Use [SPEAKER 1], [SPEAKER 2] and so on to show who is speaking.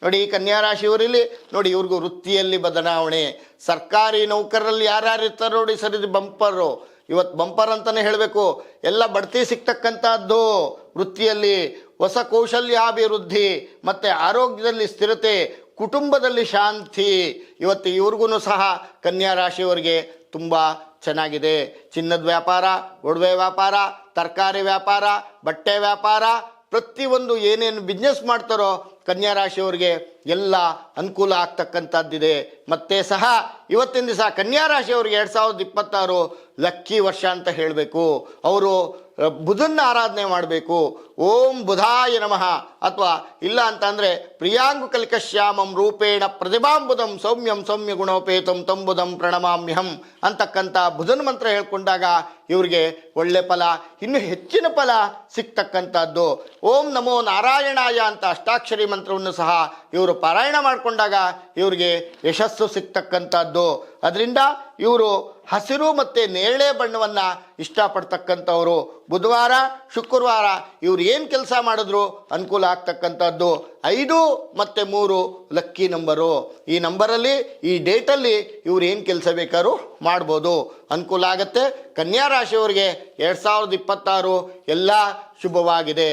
[SPEAKER 1] ನೋಡಿ ಈ ಕನ್ಯಾ ರಾಶಿಯವರಲ್ಲಿ ನೋಡಿ ಇವ್ರಿಗೂ ವೃತ್ತಿಯಲ್ಲಿ ಬದಲಾವಣೆ. ಸರ್ಕಾರಿ ನೌಕರರಲ್ಲಿ ಯಾರ್ಯಾರು ಇರ್ತಾರೆ ನೋಡಿ ಸರ್, ಇದು ಬಂಪರು, ಇವತ್ತು ಬಂಪರ್ ಅಂತಲೇ ಹೇಳಬೇಕು. ಎಲ್ಲ ಬಡ್ತಿ ಸಿಗ್ತಕ್ಕಂಥದ್ದು, ವೃತ್ತಿಯಲ್ಲಿ ಹೊಸ ಕೌಶಲ್ಯಾಭಿವೃದ್ಧಿ, ಮತ್ತು ಆರೋಗ್ಯದಲ್ಲಿ ಸ್ಥಿರತೆ, ಕುಟುಂಬದಲ್ಲಿ ಶಾಂತಿ. ಇವತ್ತು ಇವ್ರಿಗೂ ಸಹ ಕನ್ಯಾ ರಾಶಿಯವರಿಗೆ ತುಂಬ ಚೆನ್ನಾಗಿದೆ. ಚಿನ್ನದ ವ್ಯಾಪಾರ, ಒಡವೆ ವ್ಯಾಪಾರ, ತರಕಾರಿ ವ್ಯಾಪಾರ, ಬಟ್ಟೆ ವ್ಯಾಪಾರ, ಪ್ರತಿಯೊಂದು ಏನೇನು ಬಿಸ್ನೆಸ್ ಮಾಡ್ತಾರೋ ಕನ್ಯಾ ರಾಶಿಯವರಿಗೆ ಎಲ್ಲ ಅನುಕೂಲ ಆಗ್ತಕ್ಕಂಥದ್ದಿದೆ. ಮತ್ತೆ ಸಹ ಇವತ್ತಿನ ದಿವಸ ಕನ್ಯಾ ರಾಶಿಯವರಿಗೆ 2026 ಲಕ್ಕಿ ವರ್ಷ ಅಂತ ಹೇಳಬೇಕು. ಅವರು ಬುಧನ ಆರಾಧನೆ ಮಾಡಬೇಕು. ಓಂ ಬುಧಾಯ ನಮಃ, ಅಥವಾ ಇಲ್ಲ ಅಂತಂದರೆ ಪ್ರಿಯಾಂಗು ಕಲಿಕಶ್ಯಾಮಂ ರೂಪೇಣ ಪ್ರತಿಭಾಂಬುಧಂ ಸೌಮ್ಯಂ ಸೌಮ್ಯ ಗುಣೋಪೇತಂ ತಂಬುಧಂ ಪ್ರಣಮಾಮ್ಯಹಂ ಅಂತಕ್ಕಂಥ ಬುಧನ ಮಂತ್ರ ಹೇಳ್ಕೊಂಡಾಗ ಇವ್ರಿಗೆ ಒಳ್ಳೆ ಫಲ, ಇನ್ನೂ ಹೆಚ್ಚಿನ ಫಲ ಸಿಗ್ತಕ್ಕಂಥದ್ದು. ಓಂ ನಮೋ ನಾರಾಯಣಾಯ ಅಂತ ಅಷ್ಟಾಕ್ಷರಿ ಮಂತ್ರವನ್ನು ಸಹ ಇವರು ಪಾರಾಯಣ ಮಾಡಿಕೊಂಡಾಗ ಇವ್ರಿಗೆ ಯಶಸ್ಸು ಸಿಗ್ತಕ್ಕಂಥದ್ದು. ಅದರಿಂದ ಇವರು ಹಸಿರು ಮತ್ತು ನೇರಳೆ ಬಣ್ಣವನ್ನು ಇಷ್ಟಪಡ್ತಕ್ಕಂಥವ್ರು. ಬುಧವಾರ ಶುಕ್ರವಾರ ಇವ್ರು ಏನು ಕೆಲಸ ಮಾಡಿದ್ರು ಅನುಕೂಲ ಆಗ್ತಕ್ಕಂಥದ್ದು. 5 ಮತ್ತು 3 ಲಕ್ಕಿ ನಂಬರು. ಈ ನಂಬರಲ್ಲಿ, ಈ ಡೇಟಲ್ಲಿ ಇವ್ರು ಏನು ಕೆಲಸ ಬೇಕಾದ್ರೂ ಮಾಡ್ಬೋದು, ಅನುಕೂಲ ಆಗುತ್ತೆ. ಕನ್ಯಾ ರಾಶಿಯವರಿಗೆ 2026 ಎಲ್ಲ ಶುಭವಾಗಿದೆ.